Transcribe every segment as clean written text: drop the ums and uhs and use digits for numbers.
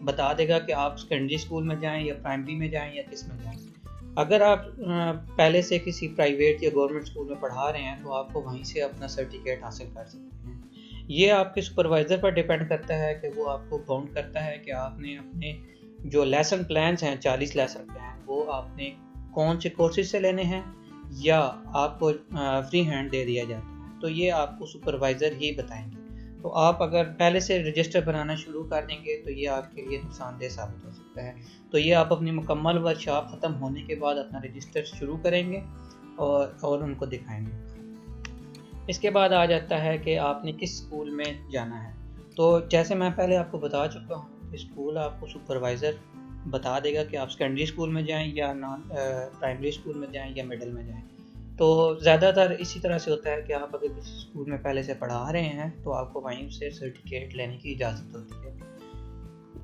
بتا دے گا کہ آپ سیکنڈری اسکول میں جائیں یا پرائمری میں جائیں یا کس میں جائیں۔ اگر آپ پہلے سے کسی پرائیویٹ یا گورنمنٹ اسکول میں پڑھا رہے ہیں تو آپ کو وہیں سے اپنا سرٹیفکیٹ حاصل کر سکتے ہیں۔ یہ آپ کے سپروائزر پر ڈیپینڈ کرتا ہے کہ وہ آپ کو باؤنڈ کرتا ہے کہ آپ نے اپنے جو لیسن پلانس ہیں 40 لیسن پلان وہ آپ نے کون سے کورسز سے لینے ہیں یا آپ کو فری ہینڈ دے دیا جاتا ہے، تو یہ آپ کو سپروائزر ہی بتائیں گے۔ تو آپ اگر پہلے سے رجسٹر بنانا شروع کر دیں گے تو یہ آپ کے لیے نقصان دہ ثابت ہو سکتا ہے۔ تو یہ آپ اپنی مکمل ورکشاپ ختم ہونے کے بعد اپنا رجسٹر شروع کریں گے اور ان کو دکھائیں گے۔ اس کے بعد آ جاتا ہے کہ آپ نے کس اسکول میں جانا ہے۔ تو جیسے میں پہلے آپ کو بتا چکا ہوں کہ اسکول آپ کو سپروائزر بتا دے گا کہ آپ سیکنڈری اسکول میں جائیں یا پرائمری اسکول میں جائیں یا مڈل میں جائیں۔ تو زیادہ تر اسی طرح سے ہوتا ہے کہ آپ اگر کسی اسکول میں پہلے سے پڑھا رہے ہیں تو آپ کو وہیں سے سرٹیفکیٹ لینے کی اجازت ہوتی ہے۔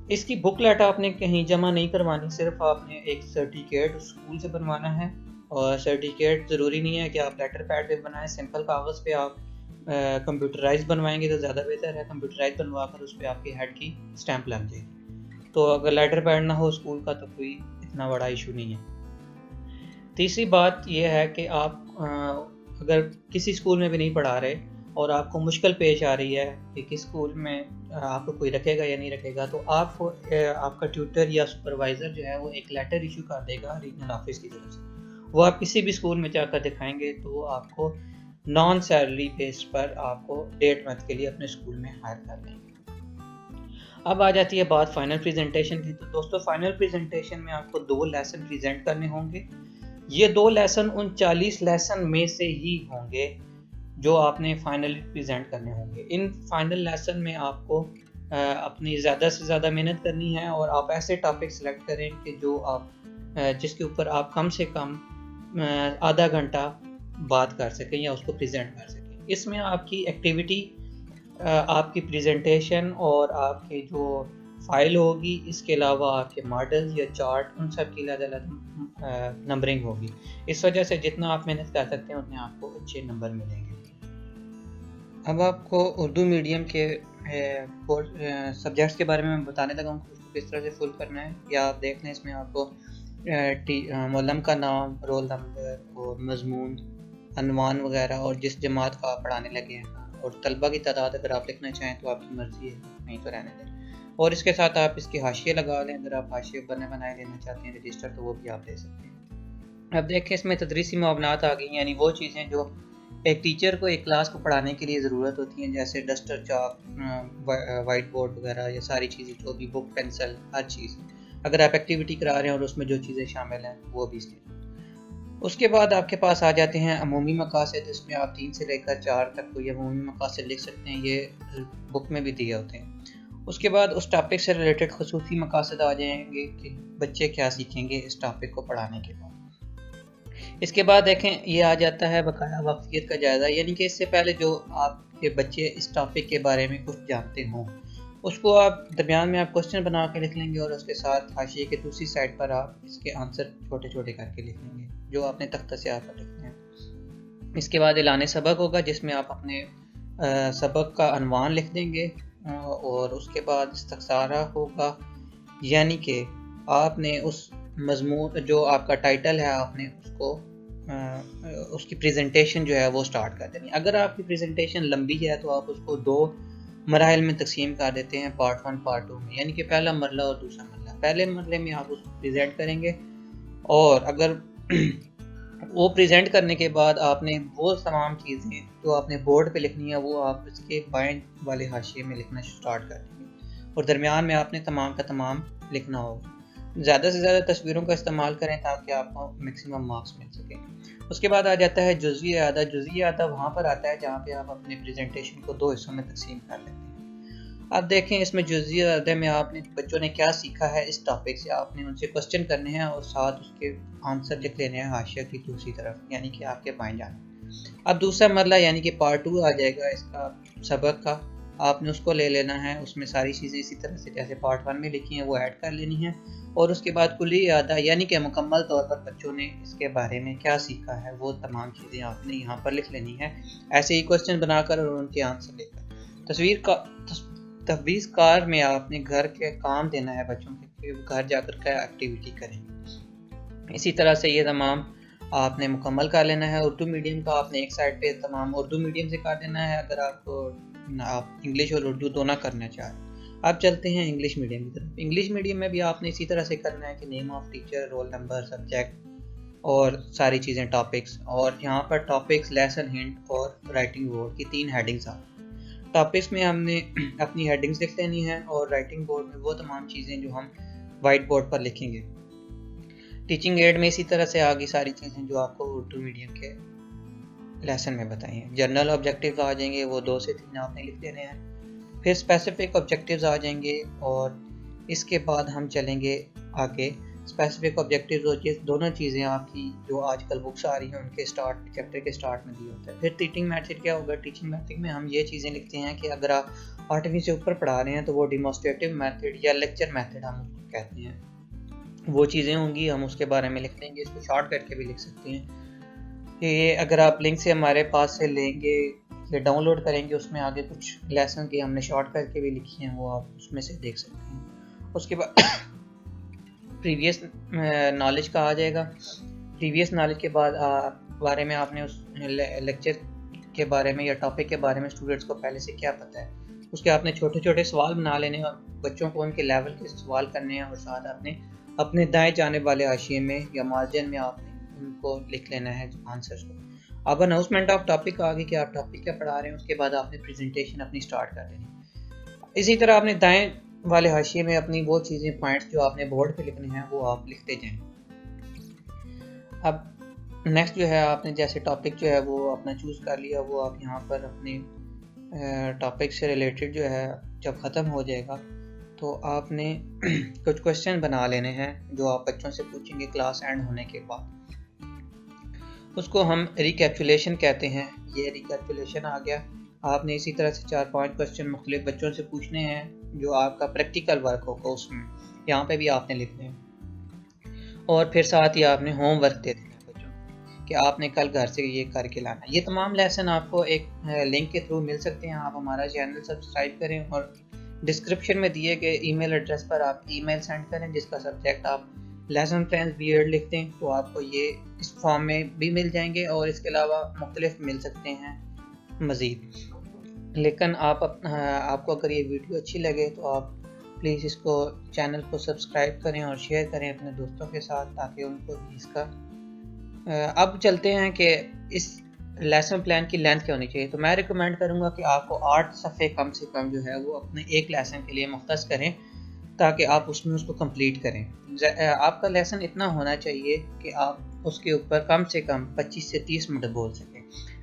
اس کی بک لیٹ آپ نے کہیں جمع نہیں کروانی، صرف آپ نے ایک سرٹیفکیٹ اسکول سے بنوانا ہے، اور سرٹیفکیٹ ضروری نہیں ہے کہ آپ لیٹر پیڈ پہ بنائیں، سمپل کاغذ پہ آپ کمپیوٹرائز بنوائیں گے تو زیادہ بہتر ہے۔ کمپیوٹرائز بنوا کر اس پہ آپ کی ہیڈ کی اسٹیمپ لگ جائے گی۔ تو اگر لیٹر پیڈ نہ ہو اسکول کا تو کوئی اتنا بڑا ایشو نہیں ہے۔ تیسری بات یہ ہے کہ آپ اگر کسی اسکول میں بھی نہیں پڑھا رہے اور آپ کو مشکل پیش آ رہی ہے کہ کس اسکول میں آپ کو کوئی رکھے گا یا نہیں رکھے گا، تو آپ کا ٹیوٹر یا سپروائزر جو ہے وہ ایک لیٹر ایشو کر دے گا ریجنل آفس کی طرف سے۔ وہ آپ کسی بھی اسکول میں جا کر دکھائیں گے تو وہ آپ کو نان سیلری بیس پر آپ کو 1.5 منتھ کے لیے اپنے اسکول میں ہائر کر لیں گے۔ اب آ جاتی ہے بات فائنل پریزنٹیشن کی۔ تو دوستو فائنل پریزنٹیشن میں آپ کو 2 لیسن پریزنٹ کرنے ہوں گے۔ یہ 2 لیسن ان 40 لیسن میں سے ہی ہوں گے جو آپ نے فائنلی پریزنٹ کرنے ہوں گے۔ ان فائنل لیسن میں آپ کو اپنی زیادہ سے زیادہ محنت کرنی ہے اور آپ ایسے ٹاپک سلیکٹ کریں کہ جو آپ جس کے اوپر آپ کم سے کم آدھا گھنٹہ بات کر سکیں یا اس کو پریزنٹ کر سکیں۔ اس میں آپ کی ایکٹیویٹی، آپ کی پریزنٹیشن اور آپ کے جو فائل ہوگی، اس کے علاوہ آپ کے ماڈل یا چارٹ، ان سب کی علیحدہ علیحدہ نمبرنگ ہوگی۔ اس وجہ سے جتنا آپ محنت کر سکتے ہیں اتنے آپ کو اچھے نمبر ملیں گے۔ اب آپ کو اردو میڈیم کے سبجیکٹس کے بارے میں بتانے لگا ہوں کہ اس کو کس طرح سے فل کرنا ہے۔ یا آپ دیکھ لیں اس میں آپ کو معلم کا نام، رول نمبر اور مضمون، عنوان وغیرہ، اور جس جماعت کا آپ پڑھانے لگے ہیں، اور طلبہ کی تعداد اگر آپ لکھنا چاہیں تو آپ کی مرضی ہے، نہیں تو رہنے دیں۔ اور اس کے ساتھ آپ اس کی حاشیے لگا لیں، اگر آپ حاشیے بنائے لینا چاہتے ہیں رجسٹر تو وہ بھی آپ دے سکتے ہیں۔ اب دیکھیں اس میں تدریسی معاونات آ گئی، یعنی وہ چیزیں جو ایک ٹیچر کو ایک کلاس کو پڑھانے کے لیے ضرورت ہوتی ہیں، جیسے ڈسٹر، چاک، وائٹ بورڈ وغیرہ، یہ ساری چیزیں جو بھی، بک، پینسل، ہر چیز اگر آپ ایکٹیویٹی کرا رہے ہیں اور اس میں جو چیزیں شامل ہیں وہ بھی اس کے۔ اس کے بعد آپ کے پاس آ جاتے ہیں عمومی مقاصد۔ اس میں آپ 3 سے لے کر 4 تک کوئی عمومی مقاصد لکھ سکتے ہیں، یہ بک میں بھی دیے ہوتے ہیں۔ اس کے بعد اس ٹاپک سے ریلیٹڈ خصوصی مقاصد آ جائیں گے کہ بچے کیا سیکھیں گے اس ٹاپک کو پڑھانے کے بعد۔ اس کے بعد دیکھیں یہ آ جاتا ہے بقایا واقفیت کا جائزہ، یعنی کہ اس سے پہلے جو آپ کے بچے اس ٹاپک کے بارے میں کچھ جانتے ہوں اس کو آپ درمیان میں آپ کوسچن بنا کے لکھ لیں گے، اور اس کے ساتھ حاشیے کے دوسری سائڈ پر آپ اس کے آنسر چھوٹے چھوٹے کر کے لکھ لیں گے جو آپ نے تختہ سیاہ پر لکھنے ہیں۔ اس کے بعد اعلان سبق ہوگا جس میں آپ اپنے سبق کا عنوان لکھ دیں گے، اور اس کے بعد استخسارہ ہوگا، یعنی کہ آپ نے اس مضمون جو آپ کا ٹائٹل ہے آپ نے اس کو اس کی پریزنٹیشن جو ہے وہ سٹارٹ کر دینی۔ اگر آپ کی پریزنٹیشن لمبی ہے تو آپ اس کو 2 مراحل میں تقسیم کر دیتے ہیں، پارٹ 1 پارٹ 2 میں، یعنی کہ پہلا مرحلہ اور دوسرا مرحلہ۔ پہلے مرحلے میں آپ اس کو پریزنٹ کریں گے، اور اگر وہ پریزنٹ کرنے کے بعد آپ نے وہ تمام چیزیں جو آپ نے بورڈ پہ لکھنی ہے وہ آپ اس کے بائیں والے حاشیے میں لکھنا سٹارٹ کر دیں گے، اور درمیان میں آپ نے تمام کا تمام لکھنا ہوگا۔ زیادہ سے زیادہ تصویروں کا استعمال کریں تاکہ آپ کو میکسیمم مارکس مل سکیں۔ اس کے بعد آ جاتا ہے جزوی اعادہ۔ جزوی اعادہ وہاں پر آتا ہے جہاں پہ آپ اپنے پریزنٹیشن کو 2 حصوں میں تقسیم کر لیتے ہیں۔ اب دیکھیں اس میں جزوی اعادہ میں آپ نے بچوں نے کیا سیکھا ہے اس ٹاپک سے، آپ نے ان سے کوسچن کرنے ہیں اور ساتھ اس کے آنسر لکھ لینے ہیں حاشیہ کی دوسری طرف، یعنی کہ آپ کے بائیں جانب۔ اب دوسرا مرحلہ یعنی کہ پارٹ 2 آ جائے گا اس کا سبق کا، آپ نے اس کو لے لینا ہے، اس میں ساری چیزیں اسی طرح سے جیسے پارٹ 1 میں لکھی ہیں وہ ایڈ کر لینی ہیں، اور اس کے بعد کلی اعادہ یعنی کہ مکمل طور پر بچوں نے اس کے بارے میں کیا سیکھا ہے وہ تمام چیزیں آپ نے یہاں پر لکھ لینی ہے، ایسے ہی کوسچن بنا کر اور ان کے آنسر لے کر۔ تفویض کار میں آپ نے گھر کے کام دینا ہے بچوں کے کہ گھر جا کر کا ایکٹیویٹی کریں. اسی طرح سے یہ تمام آپ نے مکمل کر لینا ہے. اردو میڈیم کا آپ نے ایک سائڈ پہ تمام اردو میڈیم سے کر دینا ہے اگر آپ انگلش اور اردو دونوں کرنا چاہیں. اب چلتے ہیں انگلش میڈیم کی طرف. انگلش میڈیم میں بھی آپ نے اسی طرح سے کرنا ہے کہ name of teacher, roll number, subject اور ساری چیزیں ٹاپکس، اور یہاں پر ٹاپکس، لیسن ہنٹ اور رائٹنگ بورڈ کی 3 ہیڈنگز آ. ٹاپکس میں ہم نے اپنی ہیڈنگز لکھ لینی ہے اور رائٹنگ بورڈ میں وہ تمام چیزیں جو ہم وائٹ بورڈ پر لکھیں گے. ٹیچنگ ایڈ میں اسی طرح سے آگے ساری چیزیں جو آپ کو اردو میڈیم کے لیسن میں بتائی ہیں. جنرل آبجیکٹیوز آ جائیں گے، وہ 2 سے 3 آپ نے لکھ لینے ہیں. پھر اسپیسیفک آبجیکٹیوز آ جائیں گے اور اس کے بعد ہم چلیں گے آگے. اسپیسیفک آبجیکٹیوز اور یہ دونوں چیزیں آپ کی جو آج کل بکس آ رہی ہیں ان کے اسٹارٹ چیپٹر کے اسٹارٹ میں دی ہوتا ہے. پھر ٹیچنگ میتھڈ کیا ہوگا؟ ٹیچنگ میتھڈ میں ہم یہ چیزیں لکھتے ہیں کہ اگر آپ 8ویں سے اوپر پڑھا رہے ہیں تو وہ ڈیمونسٹریٹو میتھڈ یا لیکچر میتھڈ ہم اس کو کہتے ہیں، وہ چیزیں ہوں گی، ہم اس کے بارے میں لکھ لیں گے. اس کو شارٹ کر کے بھی لکھ سکتے ہیں کہ اگر آپ لنک سے ہمارے پاس سے لیں گے یا ڈاؤن لوڈ کریں گے، اس میں آگے کچھ لیسن کی ہم نے شارٹ کر کے بھی لکھی ہیں، وہ آپ اس میں سے دیکھ سکتے ہیں. اس کے بعد پریویس نالج کا آ جائے گا. پریویس نالج کے بعد بارے میں آپ نے اس لیکچر کے بارے میں یا ٹاپک کے بارے میں اسٹوڈنٹس کو پہلے سے کیا پتہ ہے. اس کے آپ نے چھوٹے چھوٹے سوال بنا لینے اور بچوں کو ان کے لیول کے سوال کرنے ہیں، اور ساتھ آپ نے اپنے دائیں جانب والے حاشیے میں یا مارجن میں آپ نے ان کو لکھ لینا ہے آنسرز کو. اب اناؤنسمنٹ آف ٹاپک آگے کہ آپ ٹاپک کیا پڑھا رہے ہیں، اس کے بعد آپ نے پریزنٹیشن اپنی سٹارٹ کر دینی. اسی طرح آپ نے دائیں والے حاشیے میں اپنی وہ چیزیں پوائنٹس جو آپ نے بورڈ پہ لکھنے ہیں وہ آپ لکھتے جائیں. اب نیکسٹ جو ہے آپ نے جیسے ٹاپک جو ہے وہ اپنا چوز کر لیا، وہ آپ یہاں پر اپنے ٹاپک سے ریلیٹڈ جو ہے جب ختم ہو جائے گا تو آپ نے کچھ کوشچن بنا لینے ہیں جو آپ بچوں سے پوچھیں گے کلاس اینڈ ہونے کے بعد. اس کو ہم ریکیپچولیشن کہتے ہیں. یہ ریکیپچولیشن آ گیا. آپ نے اسی طرح سے 4-5 کوشچن مختلف بچوں سے پوچھنے ہیں جو آپ کا پریکٹیکل ورک ہوگا اس میں، یہاں پہ بھی آپ نے لکھنے ہیں. اور پھر ساتھ ہی آپ نے ہوم ورک دے دینا بچوں کو کہ آپ نے کل گھر سے یہ کر کے لانا. یہ تمام لیسن آپ کو ایک لنک کے تھرو مل سکتے ہیں. آپ ہمارا چینل سبسکرائب کریں اور ڈسکرپشن میں دیے گئے ای میل ایڈریس پر آپ ای میل سینڈ کریں جس کا سبجیکٹ آپ لیسن پلانز بی ایڈ لکھتے ہیں تو آپ کو یہ اس فارم میں بھی مل جائیں گے، اور اس کے علاوہ مختلف مل سکتے ہیں مزید. لیکن آپ کو اگر یہ ویڈیو اچھی لگے تو آپ پلیز اس کو چینل کو سبسکرائب کریں اور شیئر کریں اپنے دوستوں کے ساتھ تاکہ ان کو بھی اس کا. اب چلتے ہیں کہ اس لیسن پلان کی لینتھ کیا ہونی چاہیے. تو میں ریکمینڈ کروں گا کہ آپ کو 8 صفحے کم سے کم جو ہے وہ اپنے ایک لیسن کے لیے مختص کریں تاکہ آپ اس میں اس کو کمپلیٹ کریں. آپ کا لیسن اتنا ہونا چاہیے کہ آپ اس کے اوپر کم سے کم 25 سے 30 منٹ بول سکیں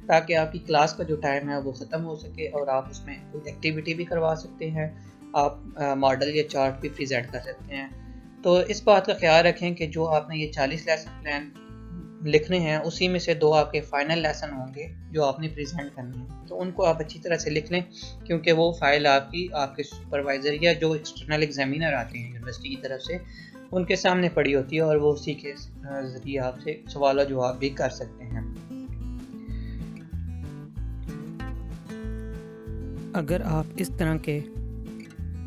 تاکہ آپ کی کلاس کا جو ٹائم ہے وہ ختم ہو سکے اور آپ اس میں کوئی ایکٹیویٹی بھی کروا سکتے ہیں، آپ ماڈل یا چارٹ بھی پریزنٹ کر سکتے ہیں. تو اس بات کا خیال رکھیں کہ جو آپ نے یہ 40 لیسن پلان لکھنے ہیں اسی میں سے 2 آپ کے فائنل لیسن ہوں گے جو آپ نے پریزنٹ کرنے ہیں، تو ان کو آپ اچھی طرح سے لکھ لیں کیونکہ وہ فائل آپ کے سپروائزر یا جو ایکسٹرنل ایگزامینر آتے ہیں یونیورسٹی کی طرف سے ان کے سامنے پڑی ہوتی ہے اور وہ اسی کے ذریعے آپ سے سوال و جواب بھی کر سکتے ہیں. اگر آپ اس طرح کے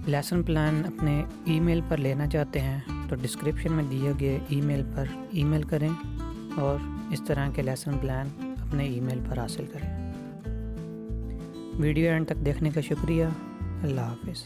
لیسن پلان اپنے ای میل پر لینا چاہتے ہیں تو ڈسکرپشن میں دیے گئے ای میل پر ای میل کریں اور اس طرح کے لیسن پلان اپنے ای میل پر حاصل کریں. ویڈیو اینڈ تک دیکھنے کا شکریہ. اللہ حافظ.